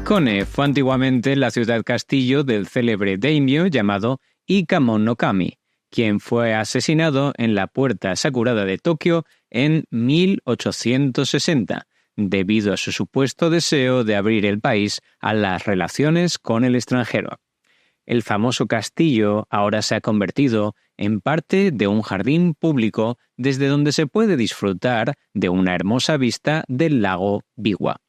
Hakone fue antiguamente la ciudad-castillo del célebre daimyo llamado Ikamon no Kami, quien fue asesinado en la Puerta Sakurada de Tokio en 1860, debido a su supuesto deseo de abrir el país a las relaciones con el extranjero. El famoso castillo ahora se ha convertido en parte de un jardín público desde donde se puede disfrutar de una hermosa vista del lago Biwa.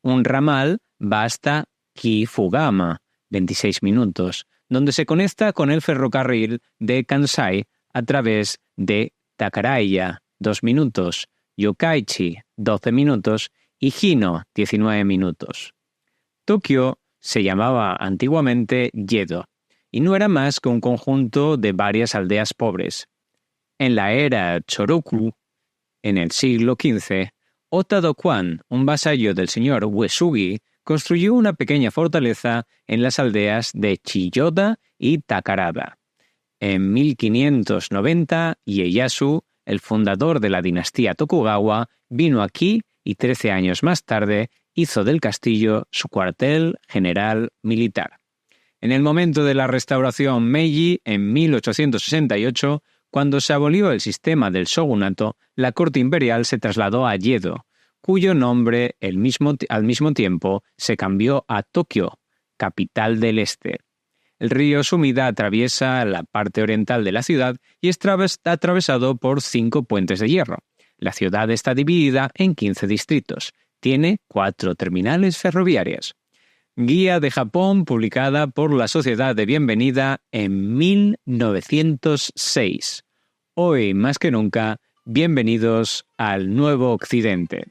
Un ramal va hasta Kifugama, 26 minutos, donde se conecta con el ferrocarril de Kansai a través de Takaraya, 2 minutos, Yokkaichi, 12 minutos y Hino, 19 minutos. Tokio se llamaba antiguamente Yedo y no era más que un conjunto de varias aldeas pobres. En la era Choroku, en el siglo XV, Ota Dokuan, un vasallo del señor Uesugi, construyó una pequeña fortaleza en las aldeas de Chiyoda y Takarada. En 1590, Ieyasu, el fundador de la dinastía Tokugawa, vino aquí y 13 años más tarde hizo del castillo su cuartel general militar. En el momento de la restauración Meiji, en 1868, cuando se abolió el sistema del shogunato, la corte imperial se trasladó a Yedo, cuyo nombre al mismo tiempo se cambió a Tokio, capital del este. El río Sumida atraviesa la parte oriental de la ciudad y está atravesado por 5 puentes de hierro. La ciudad está dividida en 15 distritos. Tiene 4 terminales ferroviarias. Guía de Japón publicada por la Sociedad de Bienvenida en 1906. Hoy, más que nunca, bienvenidos al Nuevo Occidente.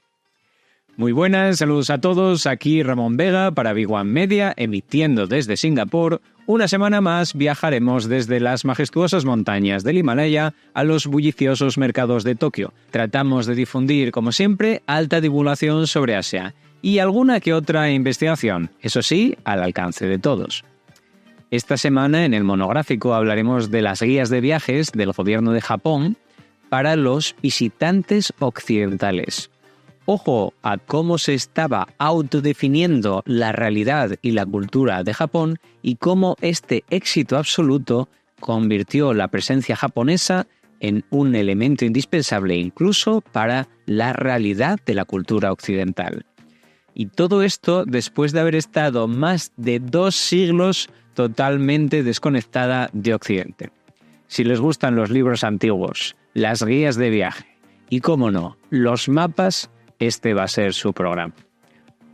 Muy buenas, saludos a todos, aquí Ramón Vega para Big One Media, emitiendo desde Singapur. Una semana más viajaremos desde las majestuosas montañas del Himalaya a los bulliciosos mercados de Tokio. Tratamos de difundir, como siempre, alta divulgación sobre Asia y alguna que otra investigación, eso sí, al alcance de todos. Esta semana en el monográfico hablaremos de las guías de viajes del gobierno de Japón para los visitantes occidentales. Ojo a cómo se estaba autodefiniendo la realidad y la cultura de Japón y cómo este éxito absoluto convirtió la presencia japonesa en un elemento indispensable incluso para la realidad de la cultura occidental. Y todo esto después de haber estado más de 2 siglos totalmente desconectada de Occidente. Si les gustan los libros antiguos, las guías de viaje y, cómo no, los mapas, este va a ser su programa.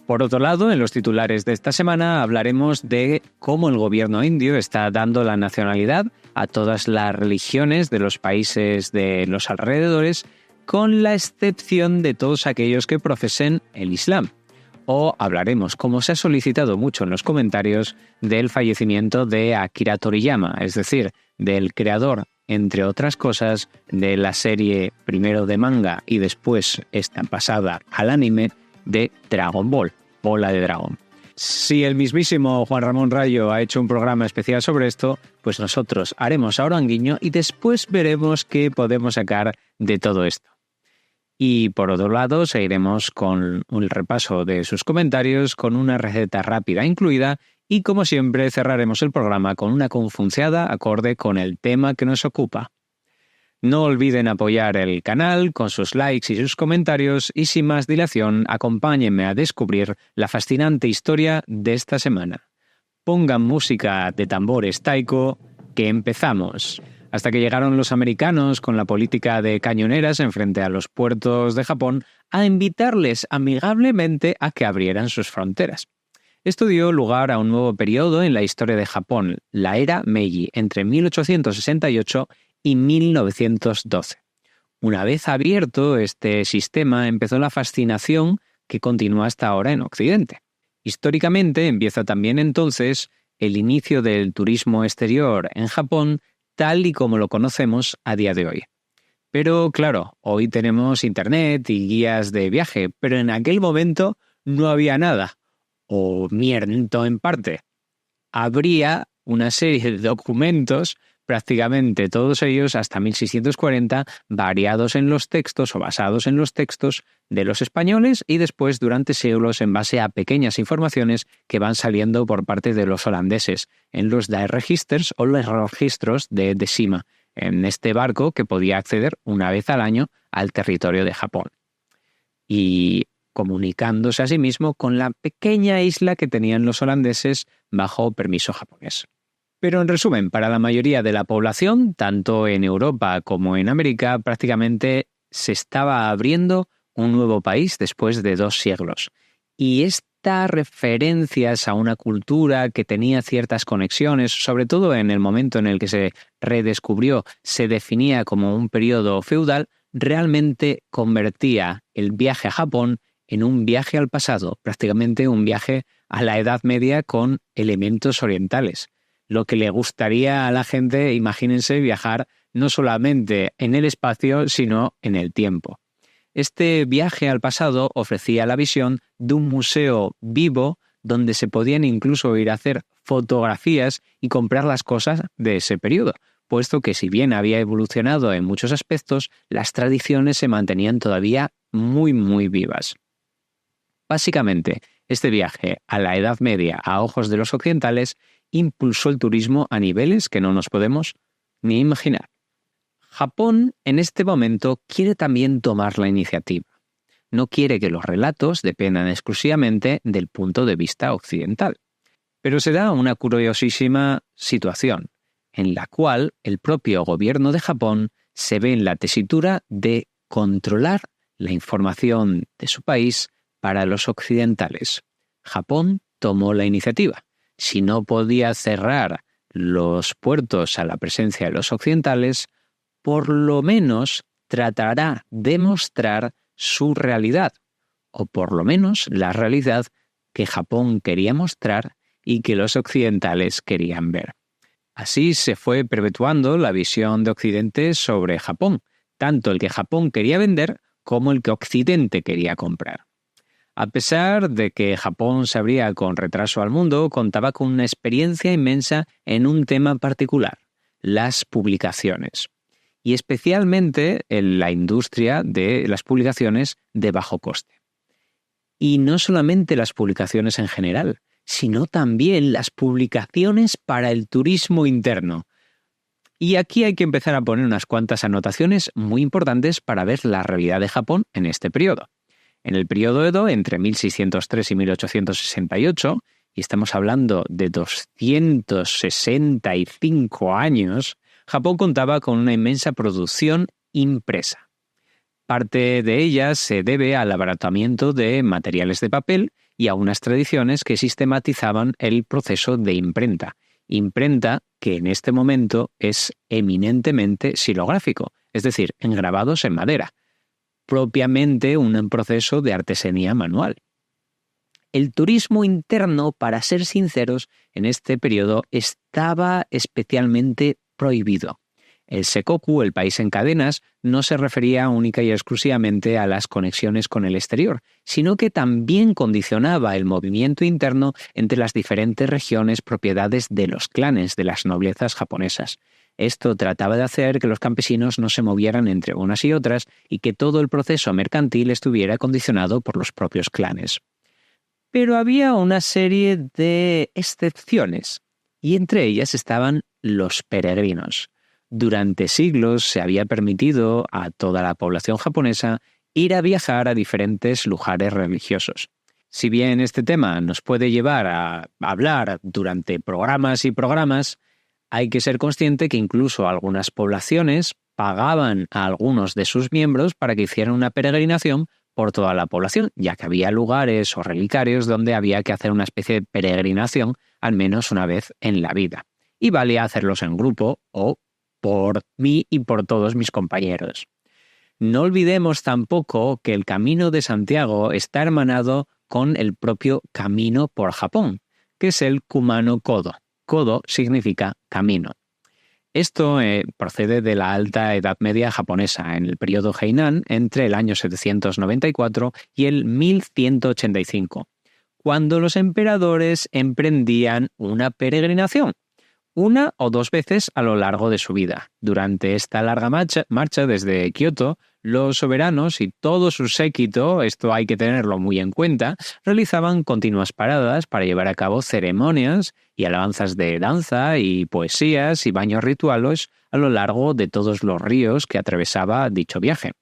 Por otro lado, en los titulares de esta semana hablaremos de cómo el gobierno indio está dando la nacionalidad a todas las religiones de los países de los alrededores, con la excepción de todos aquellos que profesen el Islam. O hablaremos, como se ha solicitado mucho en los comentarios, del fallecimiento de Akira Toriyama, es decir, del creador, entre otras cosas, de la serie primero de manga y después esta pasada al anime de Dragon Ball, Bola de Dragón. Si el mismísimo Juan Ramón Rayo ha hecho un programa especial sobre esto, pues nosotros haremos ahora un guiño y después veremos qué podemos sacar de todo esto. Y por otro lado, seguiremos con un repaso de sus comentarios con una receta rápida incluida y, como siempre, cerraremos el programa con una confunciada acorde con el tema que nos ocupa. No olviden apoyar el canal con sus likes y sus comentarios y, sin más dilación, acompáñenme a descubrir la fascinante historia de esta semana. Pongan música de tambores taiko, que empezamos. Hasta que llegaron los americanos con la política de cañoneras en frente a los puertos de Japón a invitarles amigablemente a que abrieran sus fronteras. Esto dio lugar a un nuevo periodo en la historia de Japón, la era Meiji, entre 1868 y 1912. Una vez abierto este sistema, empezó la fascinación que continúa hasta ahora en Occidente. Históricamente empieza también entonces el inicio del turismo exterior en Japón, tal y como lo conocemos a día de hoy. Pero claro, hoy tenemos internet y guías de viaje, pero en aquel momento no había nada. O miento en parte. Habría una serie de documentos, prácticamente todos ellos hasta 1640 variados en los textos o basados en los textos de los españoles y después durante siglos en base a pequeñas informaciones que van saliendo por parte de los holandeses en los Dijregisters o los registros de Decima, en este barco que podía acceder una vez al año al territorio de Japón. Y comunicándose a sí mismo con la pequeña isla que tenían los holandeses bajo permiso japonés. Pero en resumen, para la mayoría de la población, tanto en Europa como en América, prácticamente se estaba abriendo un nuevo país después de 2 siglos. Y estas referencias a una cultura que tenía ciertas conexiones, sobre todo en el momento en el que se redescubrió, se definía como un periodo feudal, realmente convertía el viaje a Japón en un viaje al pasado, prácticamente un viaje a la Edad Media con elementos orientales. Lo que le gustaría a la gente, imagínense, viajar no solamente en el espacio, sino en el tiempo. Este viaje al pasado ofrecía la visión de un museo vivo donde se podían incluso ir a hacer fotografías y comprar las cosas de ese periodo, puesto que si bien había evolucionado en muchos aspectos, las tradiciones se mantenían todavía muy, muy vivas. Básicamente, este viaje a la Edad Media a ojos de los occidentales impulsó el turismo a niveles que no nos podemos ni imaginar. Japón, en este momento, quiere también tomar la iniciativa. No quiere que los relatos dependan exclusivamente del punto de vista occidental. Pero se da una curiosísima situación, en la cual el propio gobierno de Japón se ve en la tesitura de controlar la información de su país para los occidentales. Japón tomó la iniciativa. Si no podía cerrar los puertos a la presencia de los occidentales, por lo menos tratará de mostrar su realidad, o por lo menos la realidad que Japón quería mostrar y que los occidentales querían ver. Así se fue perpetuando la visión de Occidente sobre Japón, tanto el que Japón quería vender como el que Occidente quería comprar. A pesar de que Japón se abría con retraso al mundo, contaba con una experiencia inmensa en un tema particular, las publicaciones. Y especialmente en la industria de las publicaciones de bajo coste. Y no solamente las publicaciones en general, sino también las publicaciones para el turismo interno. Y aquí hay que empezar a poner unas cuantas anotaciones muy importantes para ver la realidad de Japón en este periodo. En el periodo Edo, entre 1603 y 1868, y estamos hablando de 265 años, Japón contaba con una inmensa producción impresa. Parte de ella se debe al abaratamiento de materiales de papel y a unas tradiciones que sistematizaban el proceso de imprenta. Imprenta que en este momento es eminentemente xilográfico, es decir, en grabados en madera. Propiamente un proceso de artesanía manual. El turismo interno, para ser sinceros, en este periodo estaba especialmente prohibido. El Sekkoku, el país en cadenas, no se refería única y exclusivamente a las conexiones con el exterior, sino que también condicionaba el movimiento interno entre las diferentes regiones propiedades de los clanes de las noblezas japonesas. Esto trataba de hacer que los campesinos no se movieran entre unas y otras y que todo el proceso mercantil estuviera condicionado por los propios clanes. Pero había una serie de excepciones, y entre ellas estaban los peregrinos. Durante siglos se había permitido a toda la población japonesa ir a viajar a diferentes lugares religiosos. Si bien este tema nos puede llevar a hablar durante programas y programas, hay que ser consciente que incluso algunas poblaciones pagaban a algunos de sus miembros para que hicieran una peregrinación por toda la población, ya que había lugares o relicarios donde había que hacer una especie de peregrinación al menos una vez en la vida. Y valía hacerlos en grupo o por mí y por todos mis compañeros. No olvidemos tampoco que el Camino de Santiago está hermanado con el propio camino por Japón, que es el Kumano Kodo. Kodo significa camino. Esto procede de la Alta Edad Media japonesa, en el periodo Heian, entre el año 794 y el 1185, cuando los emperadores emprendían una peregrinación, una o dos veces a lo largo de su vida. Durante esta larga marcha desde Kioto, los soberanos y todo su séquito, esto hay que tenerlo muy en cuenta, realizaban continuas paradas para llevar a cabo ceremonias y alabanzas de danza y poesías y baños rituales a lo largo de todos los ríos que atravesaba dicho viaje.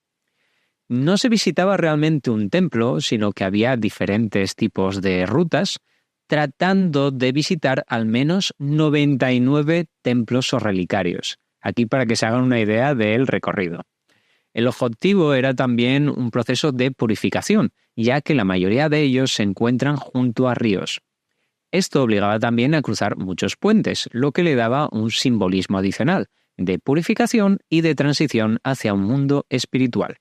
No se visitaba realmente un templo, sino que había diferentes tipos de rutas, tratando de visitar al menos 99 templos o relicarios. Aquí para que se hagan una idea del recorrido. El objetivo era también un proceso de purificación, ya que la mayoría de ellos se encuentran junto a ríos. Esto obligaba también a cruzar muchos puentes, lo que le daba un simbolismo adicional, de purificación y de transición hacia un mundo espiritual.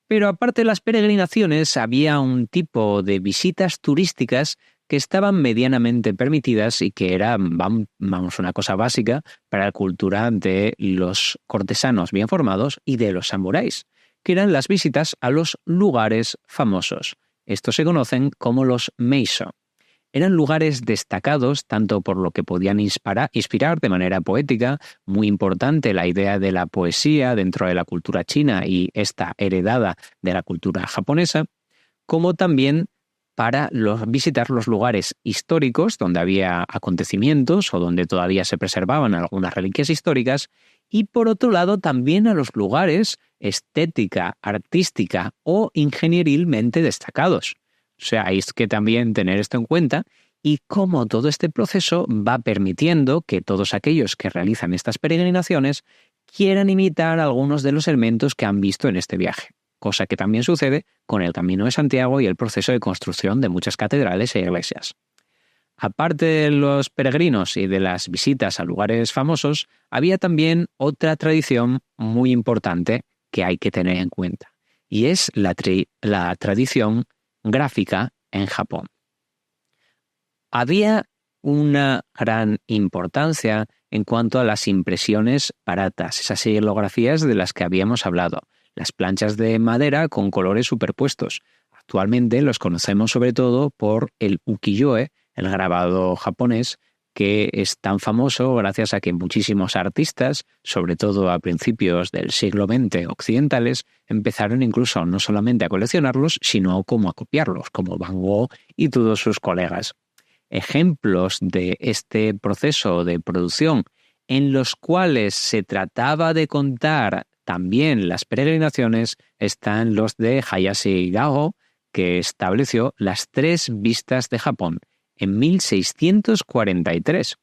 Pero aparte de las peregrinaciones, había un tipo de visitas turísticas que estaban medianamente permitidas y que eran, vamos, una cosa básica para la cultura de los cortesanos bien formados y de los samuráis, que eran las visitas a los lugares famosos. Estos se conocen como los meiso. Eran lugares destacados tanto por lo que podían inspirar de manera poética, muy importante la idea de la poesía dentro de la cultura china y esta heredada de la cultura japonesa, como también para visitar los lugares históricos donde había acontecimientos o donde todavía se preservaban algunas reliquias históricas, y por otro lado también a los lugares estética, artística o ingenierilmente destacados. O sea, hay que también tener esto en cuenta y cómo todo este proceso va permitiendo que todos aquellos que realizan estas peregrinaciones quieran imitar algunos de los elementos que han visto en este viaje, cosa que también sucede con el Camino de Santiago y el proceso de construcción de muchas catedrales e iglesias. Aparte de los peregrinos y de las visitas a lugares famosos, había también otra tradición muy importante que hay que tener en cuenta, y es la tradición gráfica en Japón. Había una gran importancia en cuanto a las impresiones baratas, esas serigrafías de las que habíamos hablado, las planchas de madera con colores superpuestos. Actualmente los conocemos sobre todo por el ukiyo-e, el grabado japonés, que es tan famoso gracias a que muchísimos artistas, sobre todo a principios del siglo XX occidentales, empezaron incluso no solamente a coleccionarlos, sino como a copiarlos, como Van Gogh y todos sus colegas. Ejemplos de este proceso de producción en los cuales se trataba de contar también las peregrinaciones están los de Hayashi Gaho, que estableció las 3 vistas de Japón en 1643.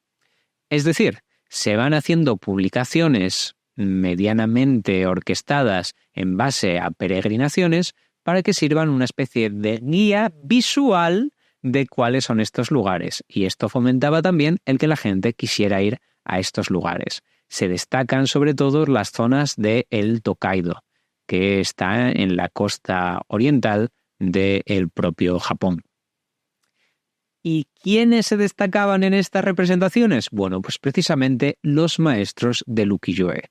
Es decir, se van haciendo publicaciones medianamente orquestadas en base a peregrinaciones para que sirvan una especie de guía visual de cuáles son estos lugares. Y esto fomentaba también el que la gente quisiera ir a estos lugares. Se destacan sobre todo las zonas de el Tokaido, que está en la costa oriental del propio Japón. ¿Y quiénes se destacaban en estas representaciones? Bueno, pues precisamente los maestros del ukiyo-e.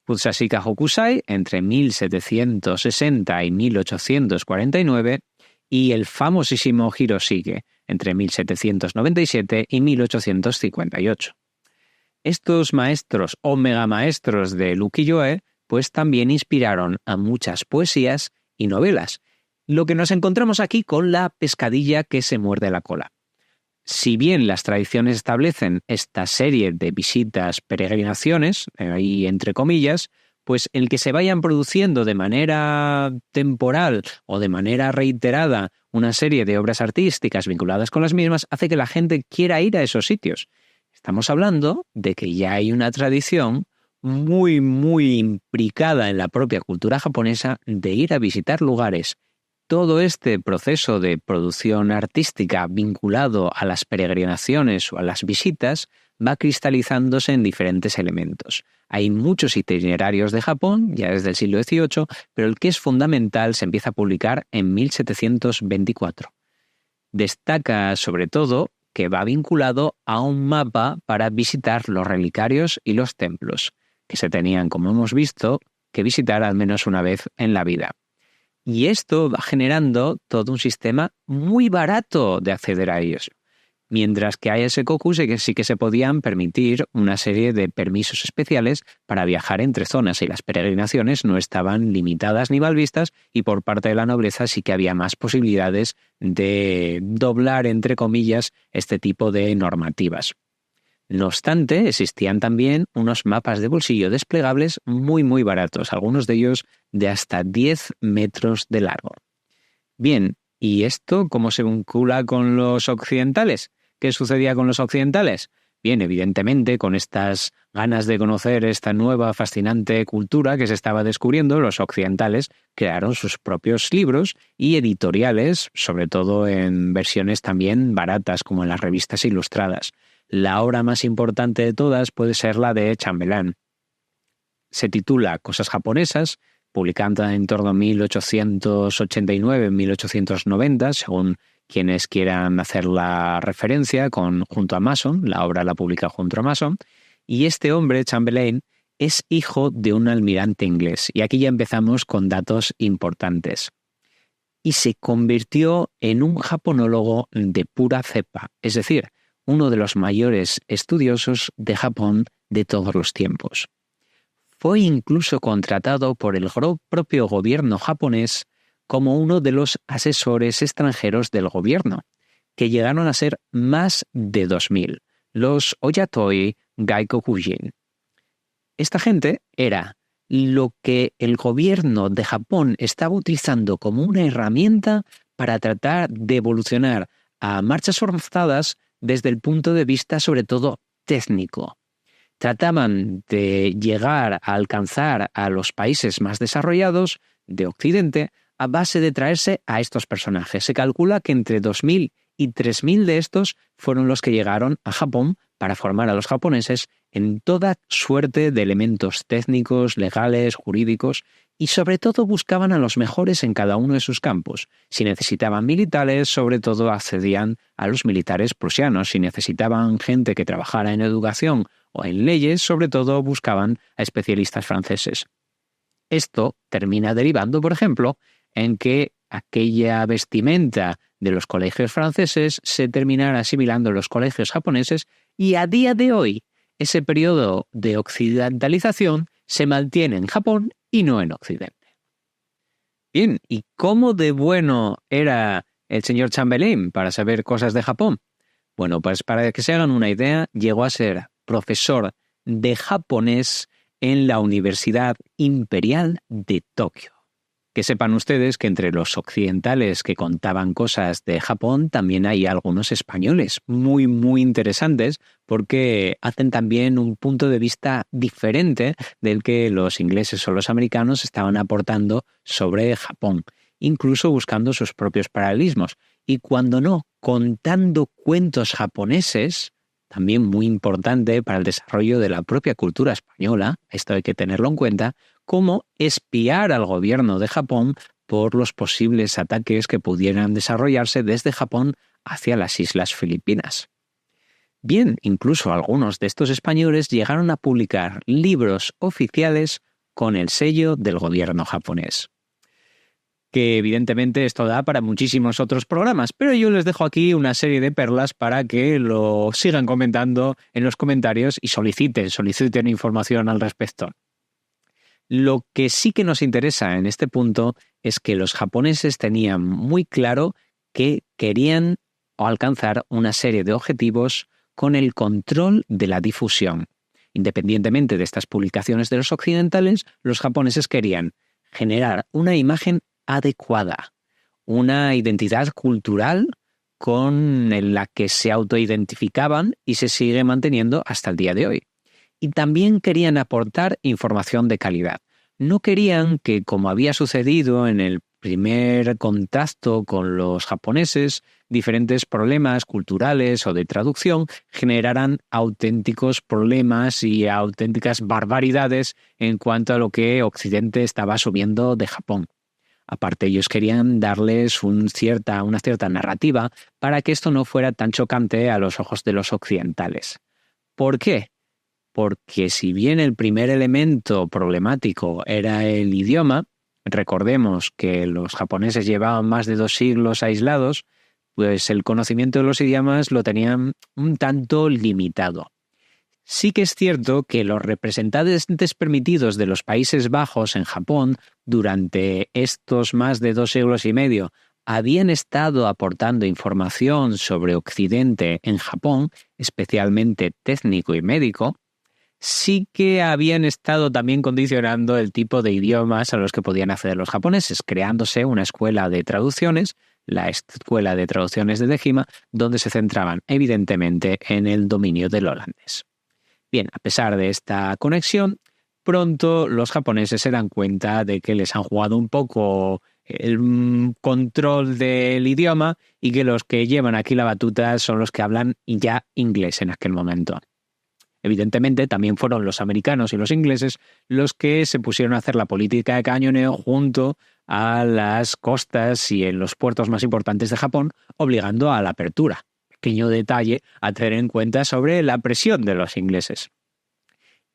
Futsashika Hokusai entre 1760 y 1849 y el famosísimo Hiroshige entre 1797 y 1858. Estos maestros o megamaestros del ukiyo-e pues también inspiraron a muchas poesías y novelas, lo que nos encontramos aquí con la pescadilla que se muerde la cola. Si bien las tradiciones establecen esta serie de visitas, peregrinaciones, ahí entre comillas, pues el que se vayan produciendo de manera temporal o de manera reiterada una serie de obras artísticas vinculadas con las mismas hace que la gente quiera ir a esos sitios. Estamos hablando de que ya hay una tradición muy, muy implicada en la propia cultura japonesa de ir a visitar lugares. Todo este proceso de producción artística vinculado a las peregrinaciones o a las visitas va cristalizándose en diferentes elementos. Hay muchos itinerarios de Japón, ya desde el siglo XVIII, pero el que es fundamental se empieza a publicar en 1724. Destaca sobre todo que va vinculado a un mapa para visitar los relicarios y los templos, que se tenían, como hemos visto, que visitar al menos una vez en la vida. Y esto va generando todo un sistema muy barato de acceder a ellos. mientras que a Eisekoku sí que se podían permitir una serie de permisos especiales para viajar entre zonas y las peregrinaciones no estaban limitadas ni mal vistas y por parte de la nobleza sí que había más posibilidades de doblar, entre comillas, este tipo de normativas. No obstante, existían también unos mapas de bolsillo desplegables muy baratos, algunos de ellos de hasta 10 metros de largo. Bien, ¿y esto cómo se vincula con los occidentales? ¿Qué sucedía con los occidentales? Bien, evidentemente, con estas ganas de conocer esta nueva fascinante cultura que se estaba descubriendo, los occidentales crearon sus propios libros y editoriales, sobre todo en versiones también baratas, como en las revistas ilustradas. La obra más importante de todas puede ser la de Chambelán. Se titula Cosas japonesas, publicada en torno a 1889-1890, según quienes quieran hacer la referencia, junto a Mason, la obra la publica junto a Mason, y este hombre, Chamberlain, es hijo de un almirante inglés, y aquí ya empezamos con datos importantes. Y se convirtió en un japonólogo de pura cepa, es decir, uno de los mayores estudiosos de Japón de todos los tiempos. Fue incluso contratado por el propio gobierno japonés como uno de los asesores extranjeros del gobierno, que llegaron a ser más de 2.000, los Oyatoi Gaikokujin. Esta gente era lo que el gobierno de Japón estaba utilizando como una herramienta para tratar de evolucionar a marchas forzadas desde el punto de vista sobre todo técnico. Trataban de llegar a alcanzar a los países más desarrollados de Occidente a base de traerse a estos personajes. Se calcula que entre 2.000 y 3.000 de estos fueron los que llegaron a Japón para formar a los japoneses en toda suerte de elementos técnicos, legales, jurídicos y sobre todo buscaban a los mejores en cada uno de sus campos. Si necesitaban militares, sobre todo accedían a los militares prusianos. Si necesitaban gente que trabajara en educación o en leyes, sobre todo buscaban a especialistas franceses. Esto termina derivando, por ejemplo, en que aquella vestimenta de los colegios franceses se terminara asimilando en los colegios japoneses y a día de hoy ese periodo de occidentalización se mantiene en Japón y no en Occidente. Bien, ¿y cómo de bueno era el señor Chamberlain para saber cosas de Japón? Bueno, pues para que se hagan una idea, llegó a ser profesor de japonés en la Universidad Imperial de Tokio. Que sepan ustedes que entre los occidentales que contaban cosas de Japón también hay algunos españoles muy interesantes porque hacen también un punto de vista diferente del que los ingleses o los americanos estaban aportando sobre Japón, incluso buscando sus propios paralelismos y cuando no, contando cuentos japoneses, también muy importante para el desarrollo de la propia cultura española, esto hay que tenerlo en cuenta, cómo espiar al gobierno de Japón por los posibles ataques que pudieran desarrollarse desde Japón hacia las Islas Filipinas. Bien, incluso algunos de estos españoles llegaron a publicar libros oficiales con el sello del gobierno japonés. Que evidentemente esto da para muchísimos otros programas, pero yo les dejo aquí una serie de perlas para que lo sigan comentando en los comentarios y soliciten información al respecto. Lo que sí que nos interesa en este punto es que los japoneses tenían muy claro que querían alcanzar una serie de objetivos con el control de la difusión. Independientemente de estas publicaciones de los occidentales, los japoneses querían generar una imagen adecuada, una identidad cultural con la que se autoidentificaban y se sigue manteniendo hasta el día de hoy. Y también querían aportar información de calidad. No querían que, como había sucedido en el primer contacto con los japoneses, diferentes problemas culturales o de traducción generaran auténticos problemas y auténticas barbaridades en cuanto a lo que Occidente estaba asumiendo de Japón. Aparte, ellos querían darles una cierta narrativa para que esto no fuera tan chocante a los ojos de los occidentales. ¿Por qué? Porque si bien el primer elemento problemático era el idioma, recordemos que los japoneses llevaban más de 2 siglos aislados, pues el conocimiento de los idiomas lo tenían un tanto limitado. Sí que es cierto que los representantes permitidos de los Países Bajos en Japón durante estos más de 2 siglos y medio habían estado aportando información sobre Occidente en Japón, especialmente técnico y médico. Sí que habían estado también condicionando el tipo de idiomas a los que podían acceder los japoneses, creándose una escuela de traducciones, la Escuela de Traducciones de Dejima, donde se centraban evidentemente en el dominio del holandés. Bien, a pesar de esta conexión, pronto los japoneses se dan cuenta de que les han jugado un poco el control del idioma y que los que llevan aquí la batuta son los que hablan ya inglés en aquel momento. Evidentemente, también fueron los americanos y los ingleses los que se pusieron a hacer la política de cañoneo junto a las costas y en los puertos más importantes de Japón, obligando a la apertura. Pequeño detalle a tener en cuenta sobre la presión de los ingleses.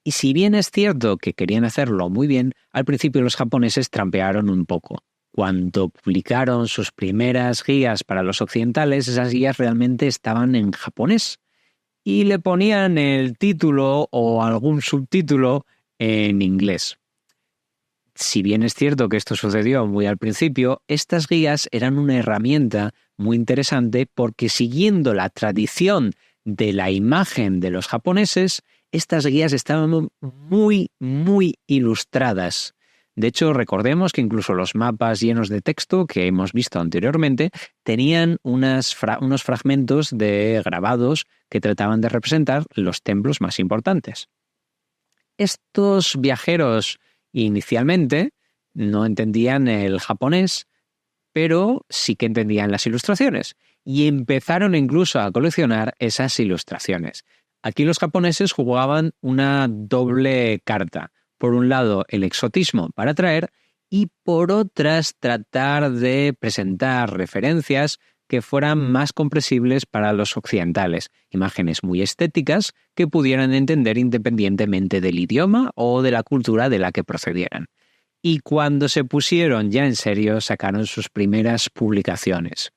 Y si bien es cierto que querían hacerlo muy bien, al principio los japoneses trampearon un poco. Cuando publicaron sus primeras guías para los occidentales, esas guías realmente estaban en japonés y le ponían el título o algún subtítulo en inglés. Si bien es cierto que esto sucedió muy al principio, estas guías eran una herramienta muy interesante porque siguiendo la tradición de la imagen de los japoneses, estas guías estaban muy, muy ilustradas. De hecho, recordemos que incluso los mapas llenos de texto que hemos visto anteriormente tenían unos fragmentos de grabados que trataban de representar los templos más importantes. Estos viajeros inicialmente no entendían el japonés, pero sí que entendían las ilustraciones y empezaron incluso a coleccionar esas ilustraciones. Aquí los japoneses jugaban una doble carta. Por un lado, el exotismo para atraer y por otras, tratar de presentar referencias que fueran más comprensibles para los occidentales, imágenes muy estéticas que pudieran entender independientemente del idioma o de la cultura de la que procedieran. Y cuando se pusieron ya en serio, sacaron sus primeras publicaciones.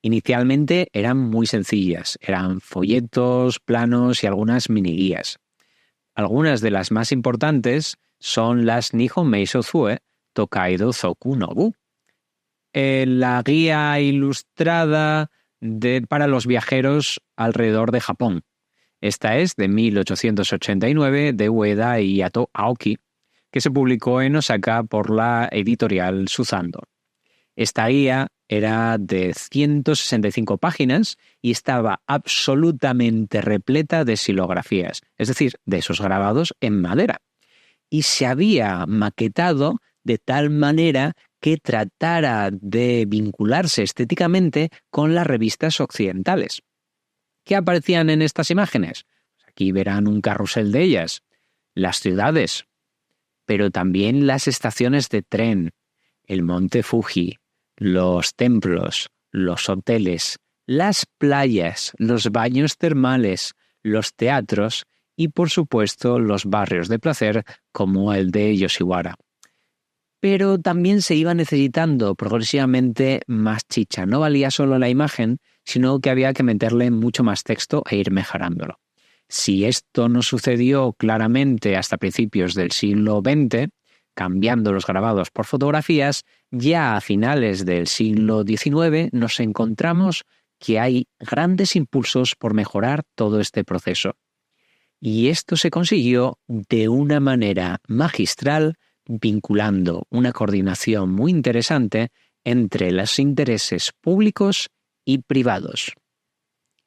Inicialmente eran muy sencillas, eran folletos, planos y algunas miniguías. Algunas de las más importantes son las Nihon Meisho Tsue Tokaido Zoku no Bu, la guía ilustrada para los viajeros alrededor de Japón. Esta es de 1889 de Ueda y Yato Aoki, que se publicó en Osaka por la editorial Suzando. Esta guía era de 165 páginas y estaba absolutamente repleta de xilografías, es decir, de esos grabados en madera. Y se había maquetado de tal manera que tratara de vincularse estéticamente con las revistas occidentales. ¿Qué aparecían en estas imágenes? Aquí verán un carrusel de ellas. Las ciudades, pero también las estaciones de tren, el monte Fuji, los templos, los hoteles, las playas, los baños termales, los teatros y, por supuesto, los barrios de placer como el de Yoshiwara. Pero también se iba necesitando progresivamente más chicha. No valía solo la imagen, sino que había que meterle mucho más texto e ir mejorándolo. Si esto no sucedió claramente hasta principios del siglo XX, cambiando los grabados por fotografías, ya a finales del siglo XIX nos encontramos que hay grandes impulsos por mejorar todo este proceso. Y esto se consiguió de una manera magistral, vinculando una coordinación muy interesante entre los intereses públicos y privados.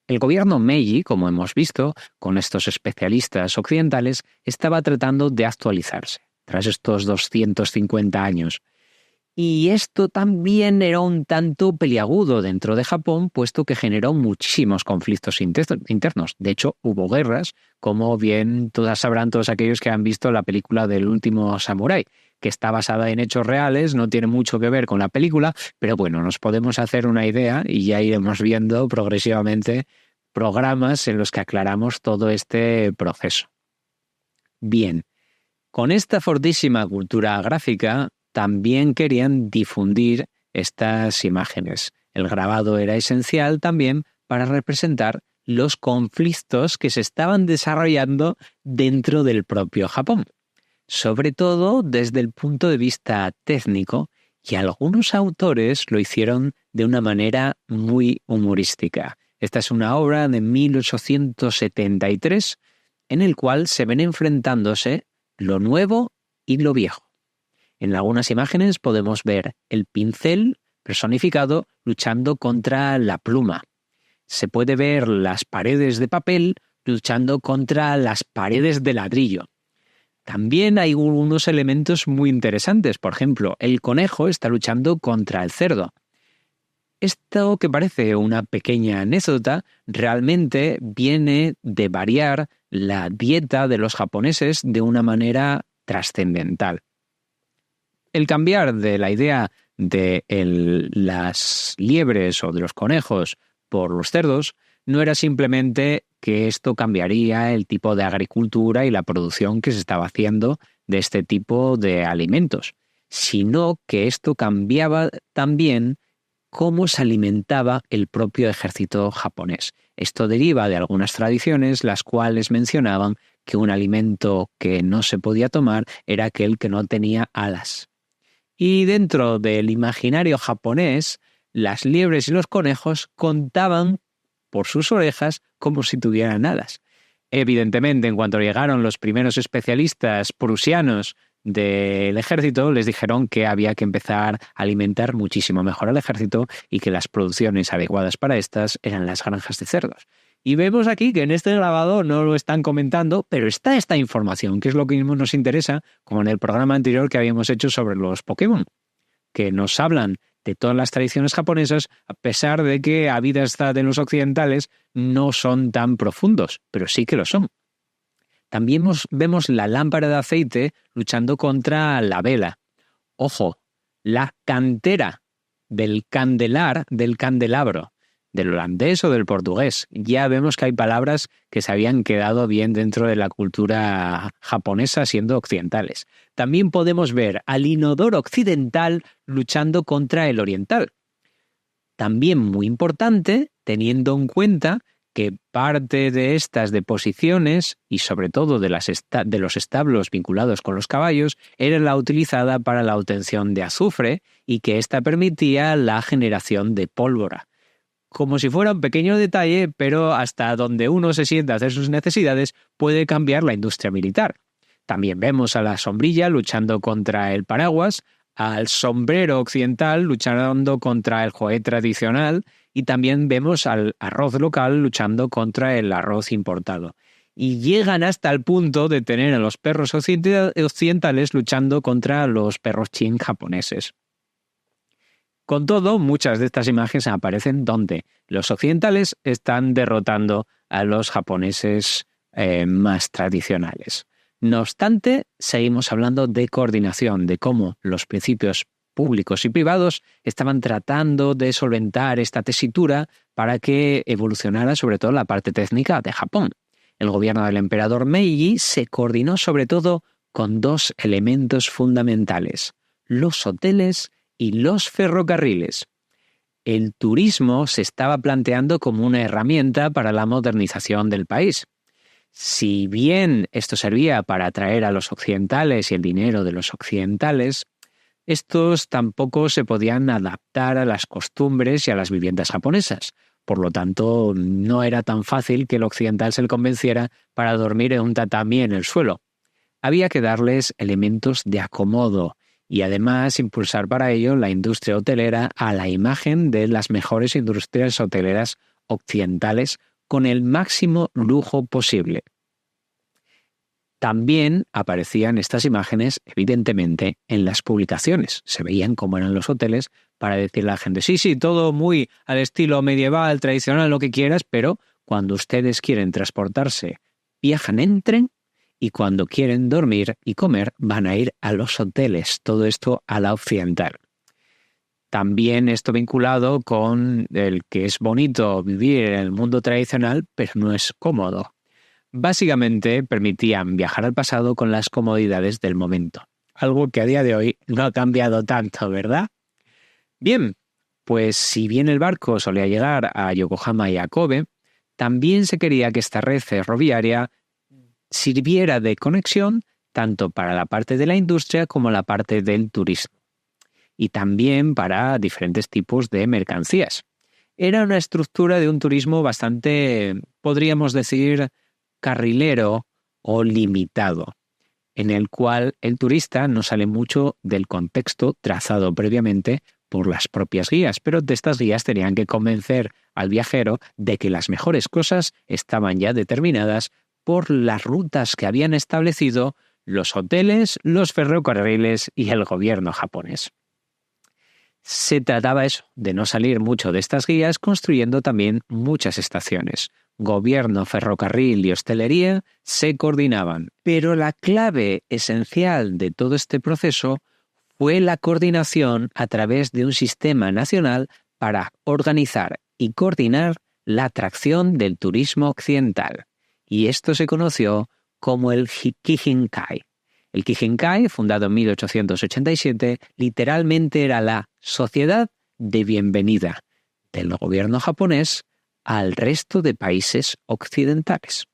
El gobierno Meiji, como hemos visto, con estos especialistas occidentales, estaba tratando de actualizarse tras estos 250 años. Y esto también era un tanto peliagudo dentro de Japón, puesto que generó muchísimos conflictos internos. De hecho, hubo guerras, como bien sabrán todos aquellos que han visto la película del último samurái, que está basada en hechos reales, no tiene mucho que ver con la película, pero bueno, nos podemos hacer una idea y ya iremos viendo progresivamente programas en los que aclaramos todo este proceso. Bien, con esta fortísima cultura gráfica, también querían difundir estas imágenes. El grabado era esencial también para representar los conflictos que se estaban desarrollando dentro del propio Japón, sobre todo desde el punto de vista técnico, y algunos autores lo hicieron de una manera muy humorística. Esta es una obra de 1873 en el cual se ven enfrentándose lo nuevo y lo viejo. En algunas imágenes podemos ver el pincel personificado luchando contra la pluma. Se puede ver las paredes de papel luchando contra las paredes de ladrillo. También hay unos elementos muy interesantes. Por ejemplo, el conejo está luchando contra el cerdo. Esto, que parece una pequeña anécdota, realmente viene de variar la dieta de los japoneses de una manera trascendental. El cambiar de la idea de las liebres o de los conejos por los cerdos no era simplemente que esto cambiaría el tipo de agricultura y la producción que se estaba haciendo de este tipo de alimentos, sino que esto cambiaba también cómo se alimentaba el propio ejército japonés. Esto deriva de algunas tradiciones, las cuales mencionaban que un alimento que no se podía tomar era aquel que no tenía alas. Y dentro del imaginario japonés, las liebres y los conejos contaban por sus orejas como si tuvieran alas. Evidentemente, en cuanto llegaron los primeros especialistas prusianos del ejército, les dijeron que había que empezar a alimentar muchísimo mejor al ejército y que las producciones adecuadas para estas eran las granjas de cerdos. Y vemos aquí que en este grabado no lo están comentando, pero está esta información, que es lo que mismo nos interesa, como en el programa anterior que habíamos hecho sobre los Pokémon, que nos hablan de todas las tradiciones japonesas, a pesar de que a vista de los occidentales no son tan profundos, pero sí que lo son. También vemos la lámpara de aceite luchando contra la vela. Ojo, la cantera del candelabro, del holandés o del portugués. Ya vemos que hay palabras que se habían quedado bien dentro de la cultura japonesa siendo occidentales. También podemos ver al inodoro occidental luchando contra el oriental. También muy importante, teniendo en cuenta que parte de estas deposiciones, y sobre todo de los establos vinculados con los caballos, era la utilizada para la obtención de azufre y que ésta permitía la generación de pólvora. Como si fuera un pequeño detalle, pero hasta donde uno se sienta a hacer sus necesidades puede cambiar la industria militar. También vemos a la sombrilla luchando contra el paraguas, al sombrero occidental luchando contra el joé tradicional y también vemos al arroz local luchando contra el arroz importado. Y llegan hasta el punto de tener a los perros occidentales luchando contra los perros chin japoneses. Con todo, muchas de estas imágenes aparecen donde los occidentales están derrotando a los japoneses más tradicionales. No obstante, seguimos hablando de coordinación, de cómo los principios públicos y privados estaban tratando de solventar esta tesitura para que evolucionara sobre todo la parte técnica de Japón. El gobierno del emperador Meiji se coordinó sobre todo con dos elementos fundamentales: los hoteles y los ferrocarriles. El turismo se estaba planteando como una herramienta para la modernización del país. Si bien esto servía para atraer a los occidentales y el dinero de los occidentales, estos tampoco se podían adaptar a las costumbres y a las viviendas japonesas. Por lo tanto, no era tan fácil que el occidental se le convenciera para dormir en un tatami en el suelo. Había que darles elementos de acomodo y además impulsar para ello la industria hotelera a la imagen de las mejores industrias hoteleras occidentales con el máximo lujo posible. También aparecían estas imágenes, evidentemente, en las publicaciones. Se veían cómo eran los hoteles para decirle a la gente, sí, todo muy al estilo medieval, tradicional, lo que quieras, pero cuando ustedes quieren transportarse, viajan en tren, y cuando quieren dormir y comer van a ir a los hoteles, todo esto a la occidental. También esto vinculado con el que es bonito vivir en el mundo tradicional, pero no es cómodo. Básicamente permitían viajar al pasado con las comodidades del momento, algo que a día de hoy no ha cambiado tanto, ¿verdad? Bien, Pues si bien el barco solía llegar a Yokohama y a Kobe, también se quería que esta red ferroviaria sirviera de conexión tanto para la parte de la industria como la parte del turismo, y también para diferentes tipos de mercancías. Era una estructura de un turismo bastante, podríamos decir, carrilero o limitado, en el cual el turista no sale mucho del contexto trazado previamente por las propias guías, pero de estas guías tenían que convencer al viajero de que las mejores cosas estaban ya determinadas por las rutas que habían establecido los hoteles, los ferrocarriles y el gobierno japonés. Se trataba eso, de no salir mucho de estas guías, construyendo también muchas estaciones. Gobierno, ferrocarril y hostelería se coordinaban, pero la clave esencial de todo este proceso fue la coordinación a través de un sistema nacional para organizar y coordinar la atracción del turismo occidental. Y esto se conoció como el Kijinkai. El Kijinkai, fundado en 1887, literalmente era la sociedad de bienvenida del gobierno japonés al resto de países occidentales,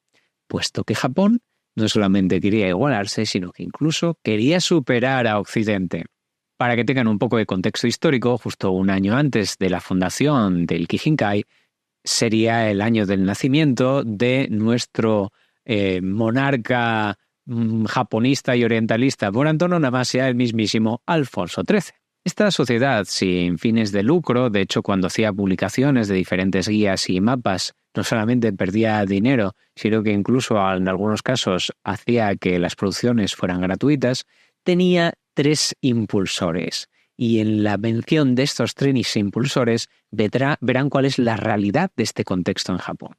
puesto que Japón no solamente quería igualarse, sino que incluso quería superar a Occidente. Para que tengan un poco de contexto histórico, justo un año antes de la fundación del Kijinkai, sería el año del nacimiento de nuestro monarca japonista y orientalista por antonomasia, el mismísimo Alfonso XIII. Esta sociedad sin fines de lucro, de hecho cuando hacía publicaciones de diferentes guías y mapas, no solamente perdía dinero, sino que incluso en algunos casos hacía que las producciones fueran gratuitas, tenía 3 impulsores. Y en la mención de estos 3 impulsores verán cuál es la realidad de este contexto en Japón.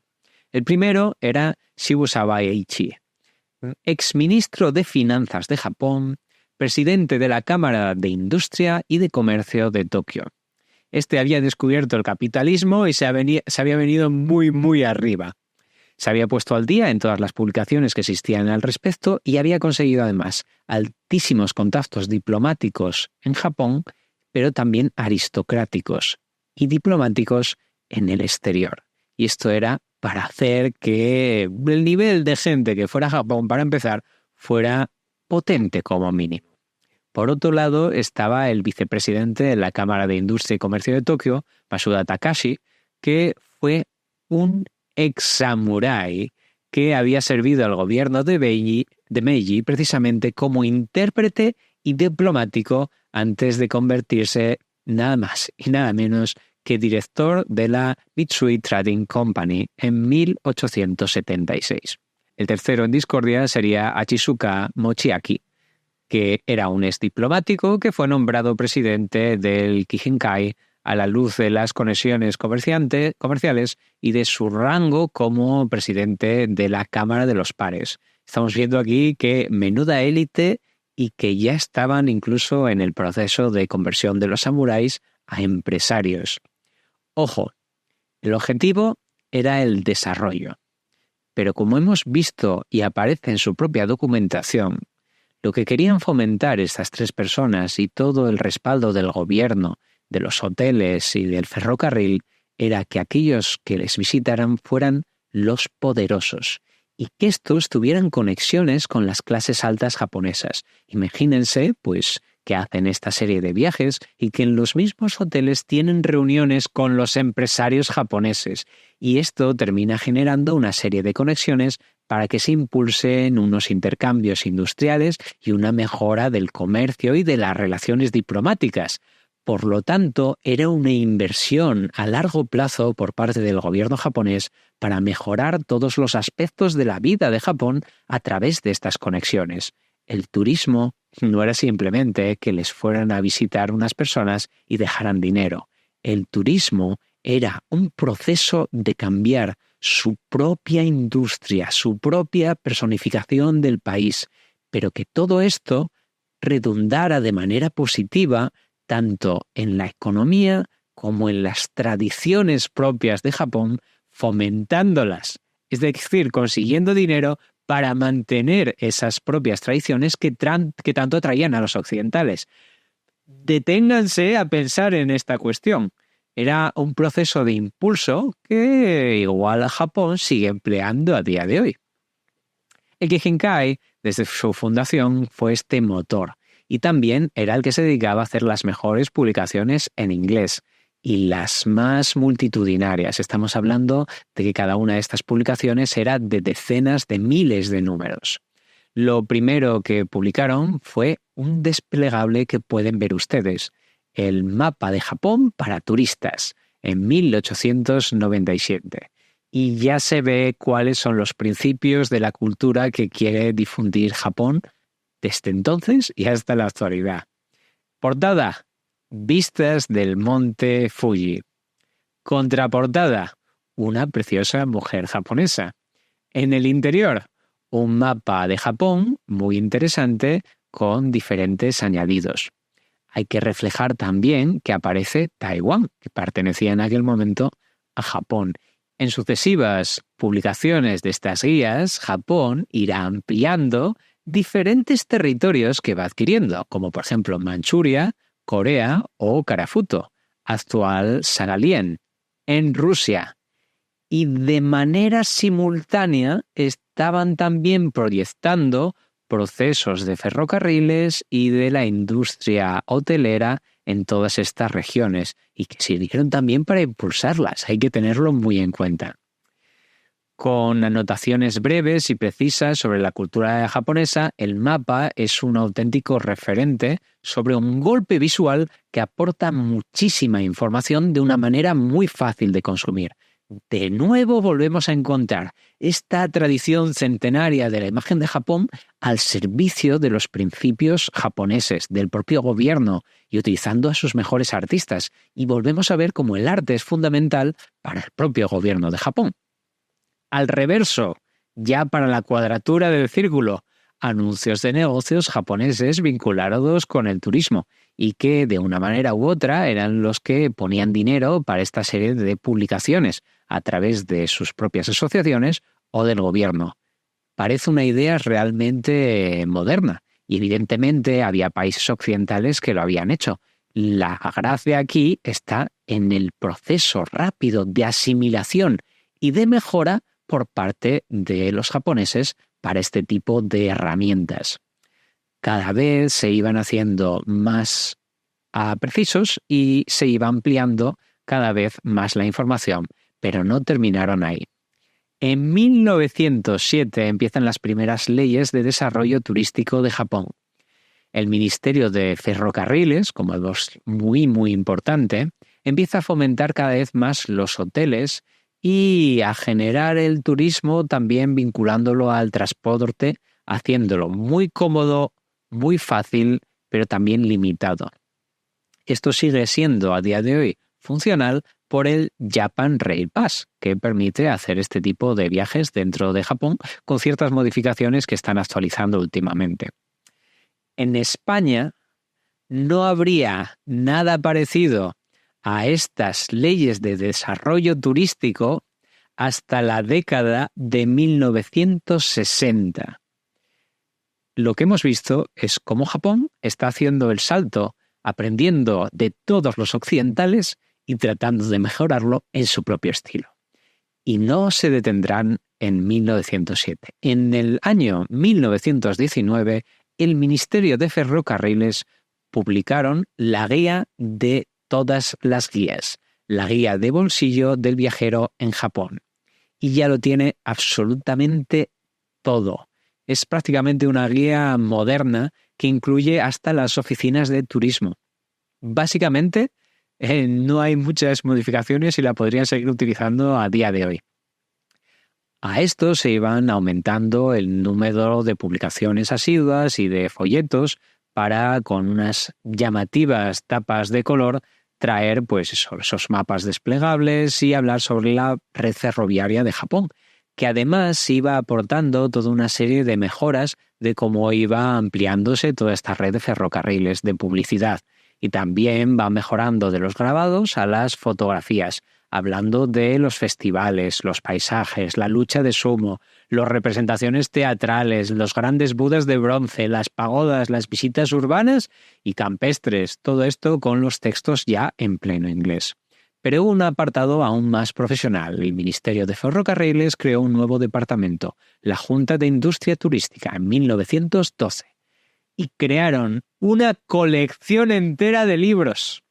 El primero era Shibusawa Eiichi, exministro de Finanzas de Japón, presidente de la Cámara de Industria y de Comercio de Tokio. Este había descubierto el capitalismo y se había venido muy arriba. Se había puesto al día en todas las publicaciones que existían al respecto y había conseguido además altísimos contactos diplomáticos en Japón, pero también aristocráticos y diplomáticos en el exterior. Y esto era para hacer que el nivel de gente que fuera a Japón, para empezar, fuera potente como mínimo. Por otro lado estaba el vicepresidente de la Cámara de Industria y Comercio de Tokio, Masuda Takashi, que fue un ex-samurái que había servido al gobierno de Meiji precisamente como intérprete y diplomático antes de convertirse nada más y nada menos que director de la Mitsui Trading Company en 1876. El tercero en discordia sería Hachizuka Mochiaki, que era un ex diplomático que fue nombrado presidente del Kijinkai a la luz de las conexiones comerciales y de su rango como presidente de la Cámara de los Pares. Estamos viendo aquí que menuda élite y que ya estaban incluso en el proceso de conversión de los samuráis a empresarios. Ojo, el objetivo era el desarrollo, pero como hemos visto y aparece en su propia documentación, lo que querían fomentar estas 3 personas y todo el respaldo del gobierno, de los hoteles y del ferrocarril era que aquellos que les visitaran fueran los poderosos y que estos tuvieran conexiones con las clases altas japonesas. Imagínense, pues, que hacen esta serie de viajes y que en los mismos hoteles tienen reuniones con los empresarios japoneses y esto termina generando una serie de conexiones para que se impulsen unos intercambios industriales y una mejora del comercio y de las relaciones diplomáticas. Por lo tanto, era una inversión a largo plazo por parte del gobierno japonés para mejorar todos los aspectos de la vida de Japón a través de estas conexiones. El turismo no era simplemente que les fueran a visitar unas personas y dejaran dinero. El turismo era un proceso de cambiar su propia industria, su propia personificación del país, pero que todo esto redundara de manera positiva tanto en la economía como en las tradiciones propias de Japón, fomentándolas, es decir, consiguiendo dinero para mantener esas propias tradiciones que tanto atraían a los occidentales. Deténganse a pensar en esta cuestión. Era un proceso de impulso que igual Japón sigue empleando a día de hoy. El Keihinkai, desde su fundación, fue este motor y también era el que se dedicaba a hacer las mejores publicaciones en inglés y las más multitudinarias. Estamos hablando de que cada una de estas publicaciones era de decenas de miles de números. Lo primero que publicaron fue un desplegable que pueden ver ustedes, el mapa de Japón para turistas, en 1897. Y ya se ve cuáles son los principios de la cultura que quiere difundir Japón desde entonces y hasta la actualidad. Portada: vistas del monte Fuji. Contraportada: una preciosa mujer japonesa. En el interior, un mapa de Japón muy interesante con diferentes añadidos. Hay que reflejar también que aparece Taiwán, que pertenecía en aquel momento a Japón. En sucesivas publicaciones de estas guías, Japón irá ampliando diferentes territorios que va adquiriendo, como por ejemplo Manchuria, Corea o Karafuto, actual Sagalien, en Rusia. Y de manera simultánea estaban también proyectando procesos de ferrocarriles y de la industria hotelera en todas estas regiones y que sirvieron también para impulsarlas. Hay que tenerlo muy en cuenta. Con anotaciones breves y precisas sobre la cultura japonesa, el mapa es un auténtico referente sobre un golpe visual que aporta muchísima información de una manera muy fácil de consumir. De nuevo volvemos a encontrar esta tradición centenaria de la imagen de Japón al servicio de los principios japoneses, del propio gobierno y utilizando a sus mejores artistas. Y volvemos a ver cómo el arte es fundamental para el propio gobierno de Japón. Al reverso, ya para la cuadratura del círculo, anuncios de negocios japoneses vinculados con el turismo y que de una manera u otra eran los que ponían dinero para esta serie de publicaciones a través de sus propias asociaciones o del gobierno. Parece una idea realmente moderna y evidentemente había países occidentales que lo habían hecho. La gracia aquí está en el proceso rápido de asimilación y de mejora por parte de los japoneses para este tipo de herramientas. Cada vez se iban haciendo más precisos y se iba ampliando cada vez más la información, pero no terminaron ahí. En 1907 empiezan las primeras leyes de desarrollo turístico de Japón. El Ministerio de Ferrocarriles, como algo muy importante, empieza a fomentar cada vez más los hoteles y a generar el turismo también vinculándolo al transporte, haciéndolo muy cómodo, muy fácil, pero también limitado. Esto sigue siendo a día de hoy funcional por el Japan Rail Pass, que permite hacer este tipo de viajes dentro de Japón con ciertas modificaciones que están actualizando últimamente. En España no habría nada parecido a estas leyes de desarrollo turístico hasta la década de 1960. Lo que hemos visto es cómo Japón está haciendo el salto, aprendiendo de todos los occidentales y tratando de mejorarlo en su propio estilo. Y no se detendrán en 1907. En el año 1919, el Ministerio de Ferrocarriles publicaron la guía de todas las guías, la guía de bolsillo del viajero en Japón. Y ya lo tiene absolutamente todo. Es prácticamente una guía moderna que incluye hasta las oficinas de turismo. Básicamente, no hay muchas modificaciones y la podrían seguir utilizando a día de hoy. A esto se iban aumentando el número de publicaciones asiduas y de folletos para, con unas llamativas tapas de color, traer pues esos mapas desplegables y hablar sobre la red ferroviaria de Japón, que además iba aportando toda una serie de mejoras de cómo iba ampliándose toda esta red de ferrocarriles de publicidad. Y también va mejorando de los grabados a las fotografías, hablando de los festivales, los paisajes, la lucha de sumo, las representaciones teatrales, los grandes budas de bronce, las pagodas, las visitas urbanas y campestres, todo esto con los textos ya en pleno inglés. Pero un apartado aún más profesional. El Ministerio de Ferrocarriles creó un nuevo departamento, la Junta de Industria Turística, en 1912. Y crearon una colección entera de libros.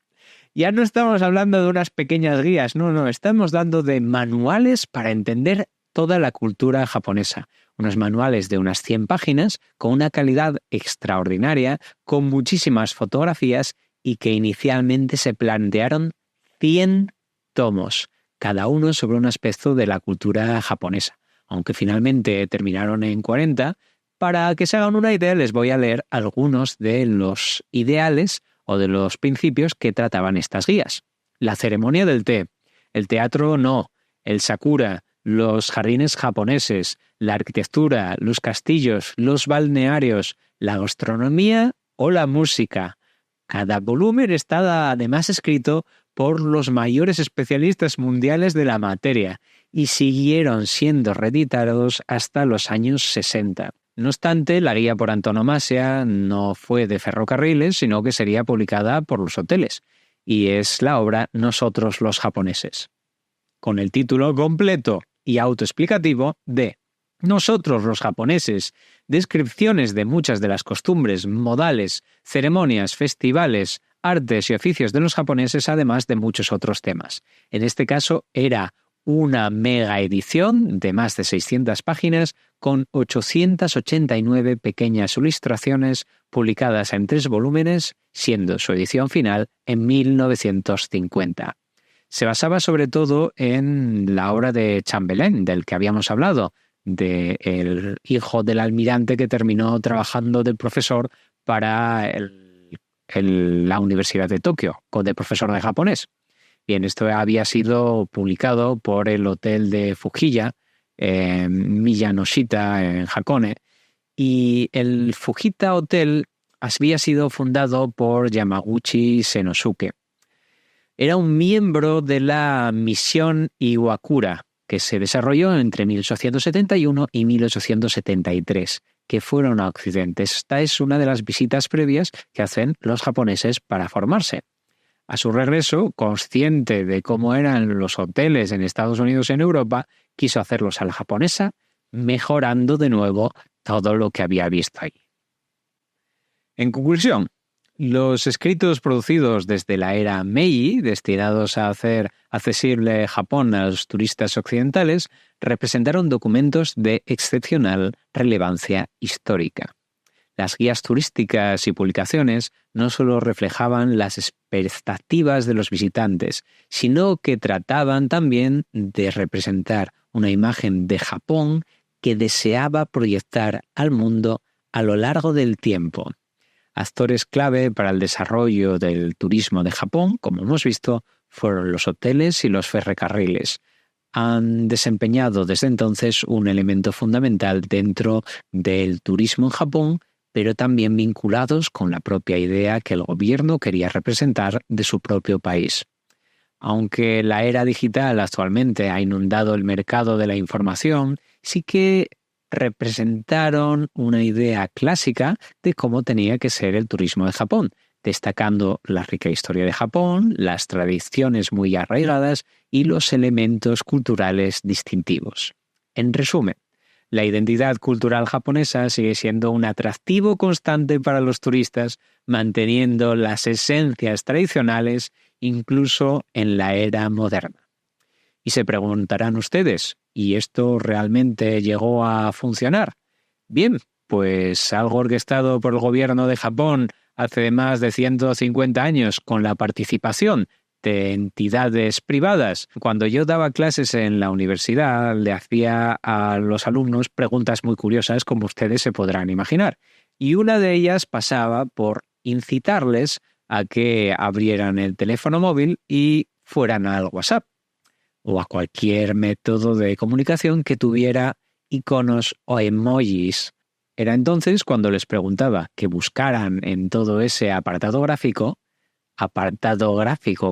Ya no estamos hablando de unas pequeñas guías, no, estamos dando de manuales para entender toda la cultura japonesa. Unos manuales de unas 100 páginas, con una calidad extraordinaria, con muchísimas fotografías y que inicialmente se plantearon 100 tomos, cada uno sobre un aspecto de la cultura japonesa, aunque finalmente terminaron en 40. Para que se hagan una idea, les voy a leer algunos de los ideales o de los principios que trataban estas guías. La ceremonia del té, el teatro no, el sakura, los jardines japoneses, la arquitectura, los castillos, los balnearios, la gastronomía o la música. Cada volumen está además escrito por los mayores especialistas mundiales de la materia y siguieron siendo reeditados hasta los años 60. No obstante, la guía por antonomasia no fue de ferrocarriles, sino que sería publicada por los hoteles, y es la obra Nosotros los japoneses, con el título completo y autoexplicativo de Nosotros los japoneses, descripciones de muchas de las costumbres, modales, ceremonias, festivales, artes y oficios de los japoneses, además de muchos otros temas. En este caso era una mega edición de más de 600 páginas con 889 pequeñas ilustraciones publicadas en 3 volúmenes, siendo su edición final en 1950. Se basaba sobre todo en la obra de Chambelán, del que habíamos hablado, del hijo del almirante que terminó trabajando de profesor para la Universidad de Tokio, de profesor de japonés. Bien, esto había sido publicado por el hotel de Fujiya, Miyanoshita, en Hakone, y el Fujita Hotel había sido fundado por Yamaguchi Senosuke. Era un miembro de la misión Iwakura, que se desarrolló entre 1871 y 1873, que fueron a Occidente. Esta es una de las visitas previas que hacen los japoneses para formarse. A su regreso, consciente de cómo eran los hoteles en Estados Unidos y en Europa, quiso hacerlos a la japonesa, mejorando de nuevo todo lo que había visto ahí. En conclusión, los escritos producidos desde la era Meiji, destinados a hacer accesible Japón a los turistas occidentales, representaron documentos de excepcional relevancia histórica. Las guías turísticas y publicaciones no solo reflejaban las expectativas de los visitantes, sino que trataban también de representar una imagen de Japón que deseaba proyectar al mundo a lo largo del tiempo. Actores clave para el desarrollo del turismo de Japón, como hemos visto, fueron los hoteles y los ferrocarriles. Han desempeñado desde entonces un elemento fundamental dentro del turismo en Japón, pero también vinculados con la propia idea que el gobierno quería representar de su propio país. Aunque la era digital actualmente ha inundado el mercado de la información, sí que representaron una idea clásica de cómo tenía que ser el turismo de Japón, destacando la rica historia de Japón, las tradiciones muy arraigadas y los elementos culturales distintivos. En resumen, la identidad cultural japonesa sigue siendo un atractivo constante para los turistas, manteniendo las esencias tradicionales incluso en la era moderna. Y se preguntarán ustedes, ¿y esto realmente llegó a funcionar? Bien, pues algo orquestado por el gobierno de Japón hace más de 150 años con la participación de entidades privadas. Cuando yo daba clases en la universidad, le hacía a los alumnos preguntas muy curiosas, como ustedes se podrán imaginar. Y una de ellas pasaba por incitarles a que abrieran el teléfono móvil y fueran al WhatsApp o a cualquier método de comunicación que tuviera iconos o emojis. Era entonces cuando les preguntaba que buscaran en todo ese apartado gráfico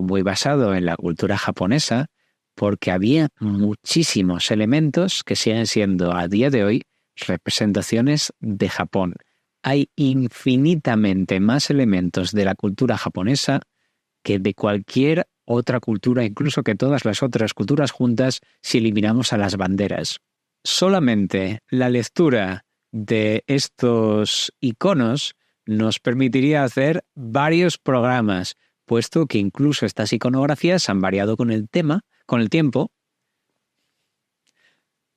muy basado en la cultura japonesa, porque había muchísimos elementos que siguen siendo a día de hoy representaciones de Japón. Hay infinitamente más elementos de la cultura japonesa que de cualquier otra cultura incluso que todas las otras culturas juntas si eliminamos a las banderas. Solamente la lectura de estos iconos nos permitiría hacer varios programas, puesto que incluso estas iconografías han variado con el tiempo.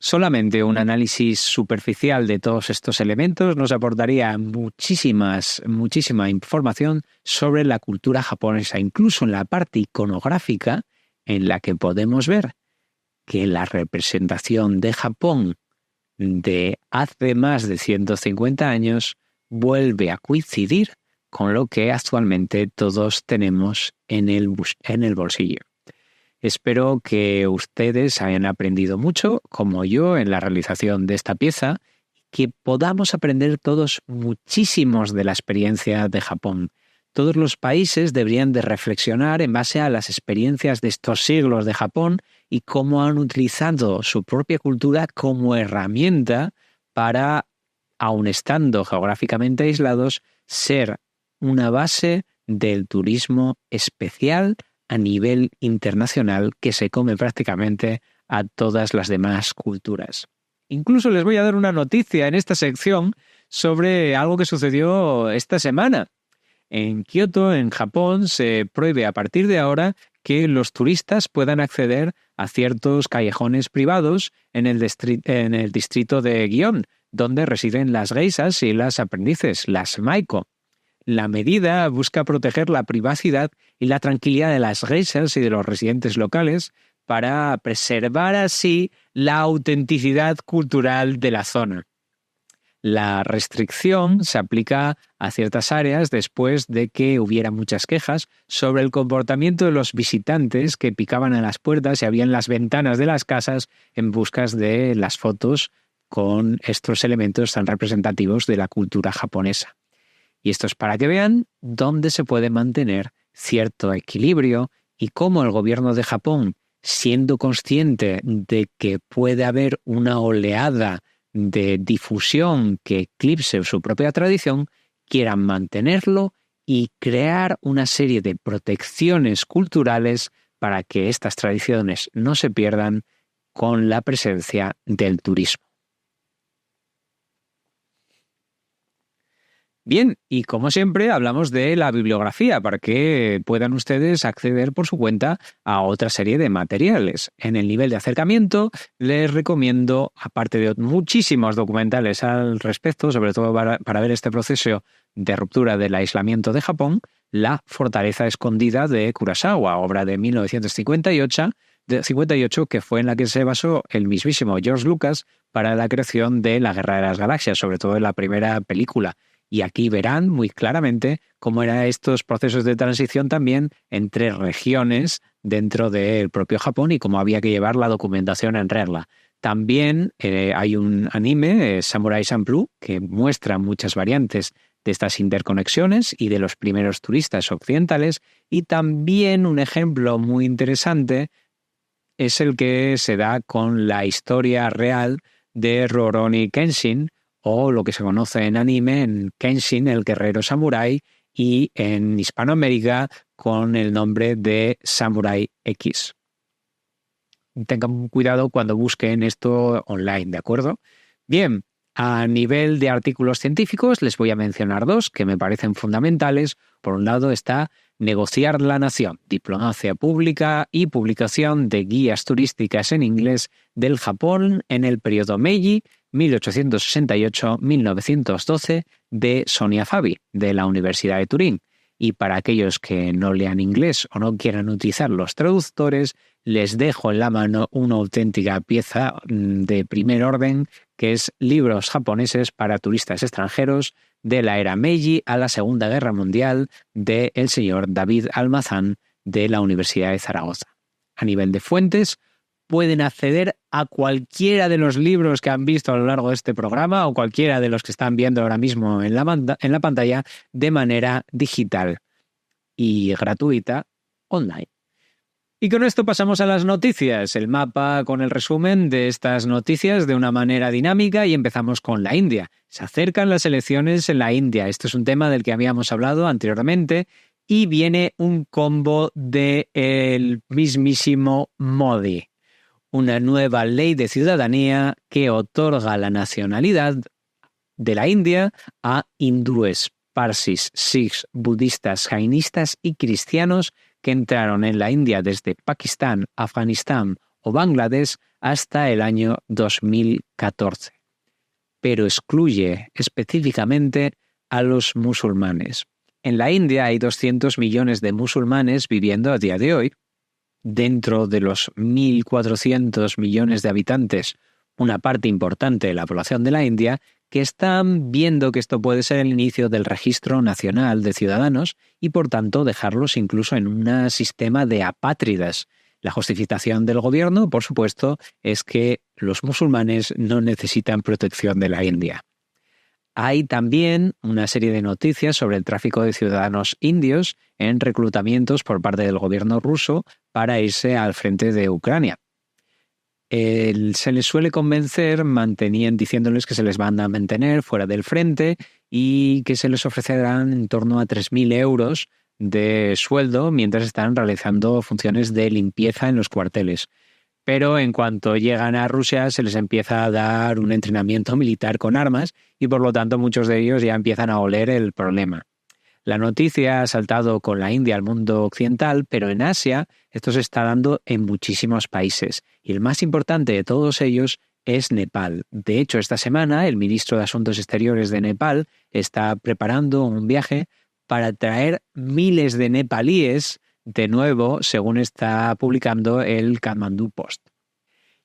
Solamente un análisis superficial de todos estos elementos nos aportaría muchísima información sobre la cultura japonesa, incluso en la parte iconográfica, en la que podemos ver que la representación de Japón de hace más de 150 años vuelve a coincidir con lo que actualmente todos tenemos en el bolsillo. Espero que ustedes hayan aprendido mucho, como yo, en la realización de esta pieza, que podamos aprender todos muchísimos de la experiencia de Japón. Todos los países deberían de reflexionar en base a las experiencias de estos siglos de Japón y cómo han utilizado su propia cultura como herramienta para, aun estando geográficamente aislados, ser una base del turismo especial a nivel internacional que se come prácticamente a todas las demás culturas. Incluso les voy a dar una noticia en esta sección sobre algo que sucedió esta semana. En Kioto, en Japón, se prohíbe a partir de ahora que los turistas puedan acceder a ciertos callejones privados en el distrito de Gion, donde residen las geishas y las aprendices, las maiko. La medida busca proteger la privacidad y la tranquilidad de las geishas y de los residentes locales para preservar así la autenticidad cultural de la zona. La restricción se aplica a ciertas áreas después de que hubiera muchas quejas sobre el comportamiento de los visitantes que picaban a las puertas y abrían las ventanas de las casas en busca de las fotos con estos elementos tan representativos de la cultura japonesa. Y esto es para que vean dónde se puede mantener cierto equilibrio y cómo el gobierno de Japón, siendo consciente de que puede haber una oleada de difusión que eclipse su propia tradición, quieran mantenerlo y crear una serie de protecciones culturales para que estas tradiciones no se pierdan con la presencia del turismo. Bien, y como siempre hablamos de la bibliografía para que puedan ustedes acceder por su cuenta a otra serie de materiales. En el nivel de acercamiento les recomiendo, aparte de muchísimos documentales al respecto, sobre todo para ver este proceso de ruptura del aislamiento de Japón, La fortaleza escondida de Kurosawa, obra de 1958, que fue en la que se basó el mismísimo George Lucas para la creación de La Guerra de las Galaxias, sobre todo en la primera película. Y aquí verán muy claramente cómo eran estos procesos de transición también entre regiones dentro del propio Japón y cómo había que llevar la documentación en regla. También hay un anime, Samurai Champloo, que muestra muchas variantes de estas interconexiones y de los primeros turistas occidentales. Y también un ejemplo muy interesante es el que se da con la historia real de Rurouni Kenshin, o lo que se conoce en anime, en Kenshin, el guerrero samurái, y en Hispanoamérica con el nombre de Samurai X. Tengan cuidado cuando busquen esto online, ¿de acuerdo? Bien, a nivel de artículos científicos les voy a mencionar dos que me parecen fundamentales. Por un lado está Negociar la Nación, diplomacia pública y publicación de guías turísticas en inglés del Japón en el periodo Meiji, 1868-1912, de Sonia Fabi, de la Universidad de Turín. Y para aquellos que no lean inglés o no quieran utilizar los traductores, les dejo en la mano una auténtica pieza de primer orden, que es Libros japoneses para turistas extranjeros de la era Meiji a la Segunda Guerra Mundial, de el señor David Almazán, de la Universidad de Zaragoza. A nivel de fuentes, pueden acceder a cualquiera de los libros que han visto a lo largo de este programa o cualquiera de los que están viendo ahora mismo en la pantalla de manera digital y gratuita online. Y con esto pasamos a las noticias, el mapa con el resumen de estas noticias de una manera dinámica, y empezamos con la India. Se acercan las elecciones en la India. Esto es un tema del que habíamos hablado anteriormente y viene un combo del mismísimo Modi, una nueva ley de ciudadanía que otorga la nacionalidad de la India a hindúes, parsis, sikhs, budistas, jainistas y cristianos que entraron en la India desde Pakistán, Afganistán o Bangladesh hasta el año 2014, pero excluye específicamente a los musulmanes. En la India hay 200 millones de musulmanes viviendo a día de hoy. Dentro de los 1.400 millones de habitantes, una parte importante de la población de la India, que están viendo que esto puede ser el inicio del registro nacional de ciudadanos y por tanto dejarlos incluso en un sistema de apátridas. La justificación del gobierno, por supuesto, es que los musulmanes no necesitan protección de la India. Hay también una serie de noticias sobre el tráfico de ciudadanos indios en reclutamientos por parte del gobierno ruso para irse al frente de Ucrania. Se les suele convencer diciéndoles que se les van a mantener fuera del frente y que se les ofrecerán en torno a 3.000 euros de sueldo mientras están realizando funciones de limpieza en los cuarteles. Pero en cuanto llegan a Rusia se les empieza a dar un entrenamiento militar con armas y por lo tanto muchos de ellos ya empiezan a oler el problema. La noticia ha saltado con la India al mundo occidental, pero en Asia esto se está dando en muchísimos países y el más importante de todos ellos es Nepal. De hecho, esta semana el ministro de Asuntos Exteriores de Nepal está preparando un viaje para traer miles de nepalíes de nuevo, según está publicando el Kathmandu Post.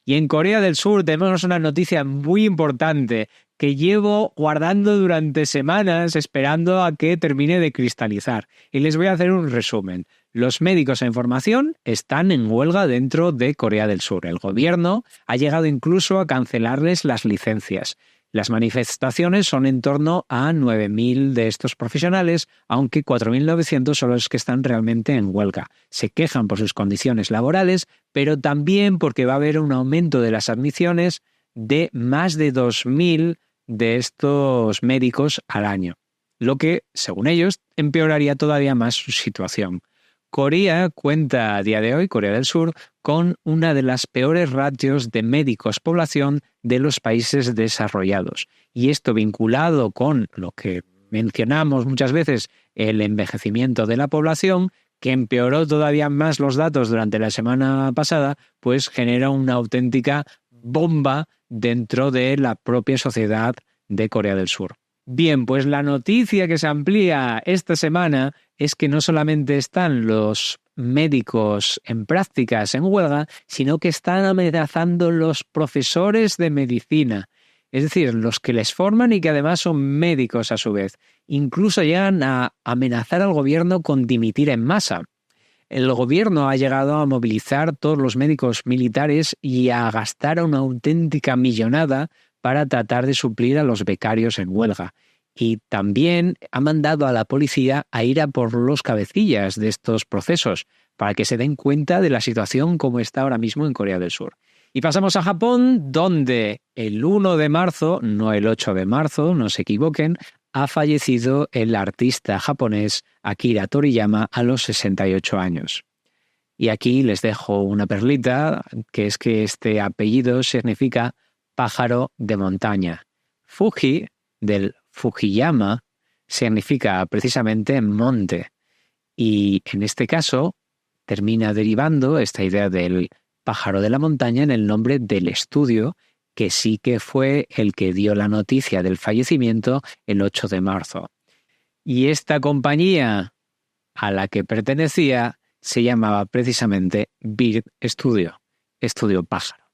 Y en Corea del Sur tenemos una noticia muy importante que llevo guardando durante semanas esperando a que termine de cristalizar. Y les voy a hacer un resumen. Los médicos en formación están en huelga dentro de Corea del Sur. El gobierno ha llegado incluso a cancelarles las licencias. Las manifestaciones son en torno a 9.000 de estos profesionales, aunque 4.900 son los que están realmente en huelga. Se quejan por sus condiciones laborales, pero también porque va a haber un aumento de las admisiones de más de 2.000 de estos médicos al año, lo que, según ellos, empeoraría todavía más su situación. Corea cuenta a día de hoy, Corea del Sur, con una de las peores ratios de médicos población de los países desarrollados. Y esto vinculado con lo que mencionamos muchas veces, el envejecimiento de la población, que empeoró todavía más los datos durante la semana pasada, pues genera una auténtica bomba dentro de la propia sociedad de Corea del Sur. Bien, pues la noticia que se amplía esta semana es que no solamente están los médicos en prácticas en huelga, sino que están amenazando los profesores de medicina, es decir, los que les forman y que además son médicos a su vez. Incluso llegan a amenazar al gobierno con dimitir en masa. El gobierno ha llegado a movilizar todos los médicos militares y a gastar una auténtica millonada para tratar de suplir a los becarios en huelga. Y también ha mandado a la policía a ir a por los cabecillas de estos procesos para que se den cuenta de la situación como está ahora mismo en Corea del Sur. Y pasamos a Japón, donde el 1 de marzo, no el 8 de marzo, no se equivoquen, ha fallecido el artista japonés Akira Toriyama a los 68 años. Y aquí les dejo una perlita, que es que este apellido significa pájaro de montaña. Fuji, del Fujiyama, significa precisamente monte. Y en este caso termina derivando esta idea del pájaro de la montaña en el nombre del estudio, que sí que fue el que dio la noticia del fallecimiento el 8 de marzo. Y esta compañía a la que pertenecía se llamaba precisamente Bird Studio, estudio pájaro.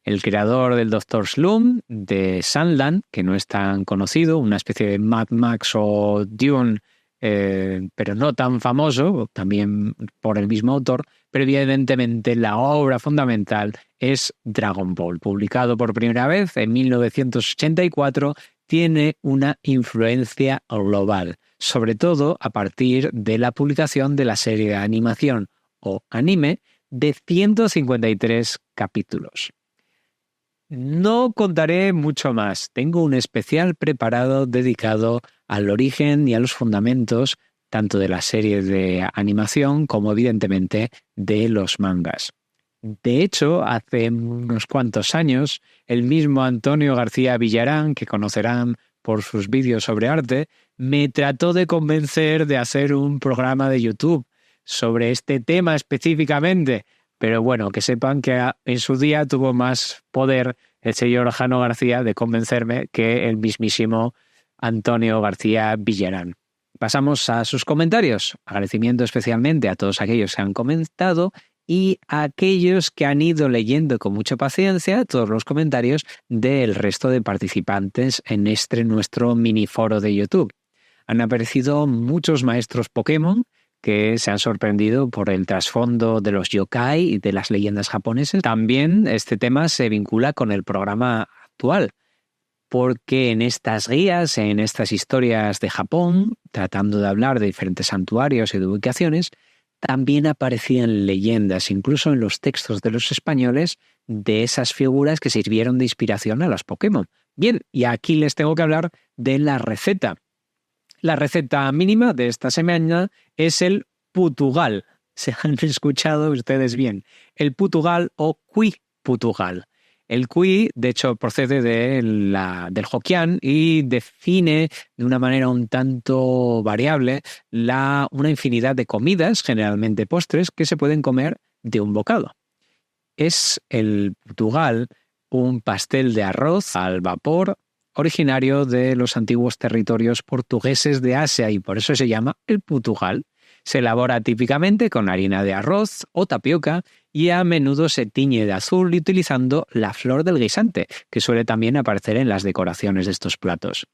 El creador del Dr. Slump, de Sunland, que no es tan conocido, una especie de Mad Max o Dune, pero no tan famoso, también por el mismo autor, pero evidentemente la obra fundamental es Dragon Ball, publicado por primera vez en 1984, tiene una influencia global, sobre todo a partir de la publicación de la serie de animación o anime de 153 capítulos. No contaré mucho más. Tengo un especial preparado dedicado al origen y a los fundamentos tanto de las series de animación como evidentemente de los mangas. De hecho, hace unos cuantos años, el mismo Antonio García Villarán, que conocerán por sus vídeos sobre arte, me trató de convencer de hacer un programa de YouTube sobre este tema específicamente. Pero bueno, que sepan que en su día tuvo más poder el señor Jano García de convencerme que el mismísimo Antonio García Villarán. Pasamos a sus comentarios. Agradecimiento especialmente a todos aquellos que han comentado y a aquellos que han ido leyendo con mucha paciencia todos los comentarios del resto de participantes en nuestro mini foro de YouTube. Han aparecido muchos maestros Pokémon que se han sorprendido por el trasfondo de los yokai y de las leyendas japonesas. También este tema se vincula con el programa actual, porque en estas guías, en estas historias de Japón, tratando de hablar de diferentes santuarios y de ubicaciones, también aparecían leyendas, incluso en los textos de los españoles, de esas figuras que sirvieron de inspiración a los Pokémon. Bien, y aquí les tengo que hablar de la receta. La receta mínima de esta semana es el putugal. Se han escuchado ustedes bien. El putugal o cuy putugal. El cuy, de hecho, procede del Hokkien y define de una manera un tanto variable una infinidad de comidas, generalmente postres, que se pueden comer de un bocado. Es el putugal un pastel de arroz al vapor originario de los antiguos territorios portugueses de Asia y por eso se llama el putugal. Se elabora típicamente con harina de arroz o tapioca y a menudo se tiñe de azul utilizando la flor del guisante, que suele también aparecer en las decoraciones de estos platos.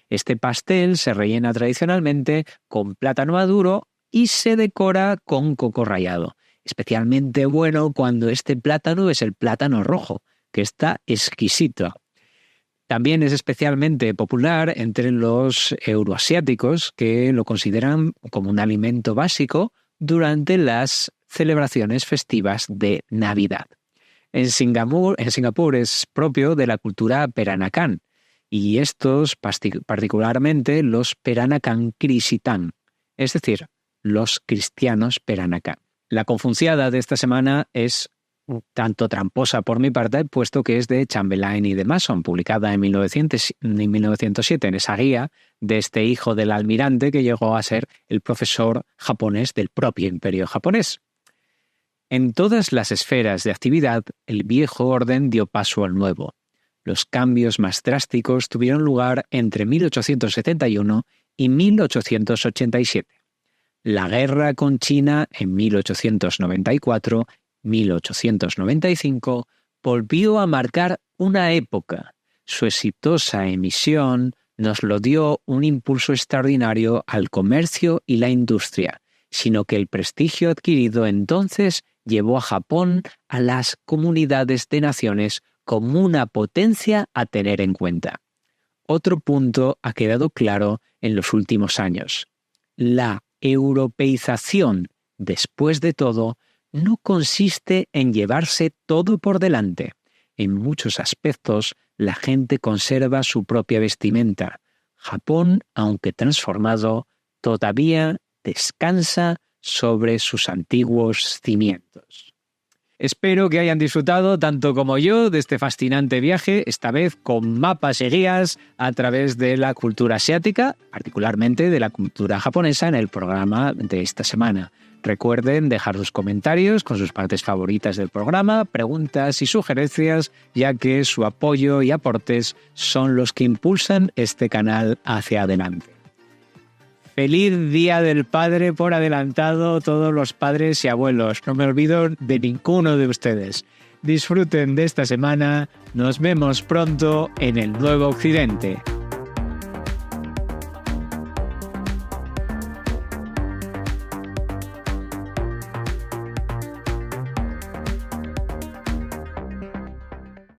Este pastel se rellena tradicionalmente con plátano maduro y se decora con coco rallado. Especialmente bueno cuando este plátano es el plátano rojo, que está exquisito. También es especialmente popular entre los euroasiáticos que lo consideran como un alimento básico durante las celebraciones festivas de Navidad. En Singapur es propio de la cultura Peranakan y estos particularmente los Peranakan Krisitan, es decir, los cristianos Peranakan. La confunciada de esta semana es tanto tramposa por mi parte, puesto que es de Chamberlain y de Mason, publicada en 1907 en esa guía de este hijo del almirante que llegó a ser el profesor japonés del propio imperio japonés. En todas las esferas de actividad, el viejo orden dio paso al nuevo. Los cambios más drásticos tuvieron lugar entre 1871 y 1887. La guerra con China en 1894-1895 volvió a marcar una época. Su exitosa emisión nos lo dio un impulso extraordinario al comercio y la industria, sino que el prestigio adquirido entonces llevó a Japón a las comunidades de naciones como una potencia a tener en cuenta. Otro punto ha quedado claro en los últimos años. La europeización, después de todo, no consiste en llevarse todo por delante. En muchos aspectos, la gente conserva su propia vestimenta. Japón, aunque transformado, todavía descansa sobre sus antiguos cimientos. Espero que hayan disfrutado tanto como yo de este fascinante viaje, esta vez con mapas y guías a través de la cultura asiática, particularmente de la cultura japonesa en el programa de esta semana. Recuerden dejar sus comentarios con sus partes favoritas del programa, preguntas y sugerencias, ya que su apoyo y aportes son los que impulsan este canal hacia adelante. Feliz Día del Padre por adelantado, todos los padres y abuelos. No me olvido de ninguno de ustedes. Disfruten de esta semana. Nos vemos pronto en el Nuevo Occidente.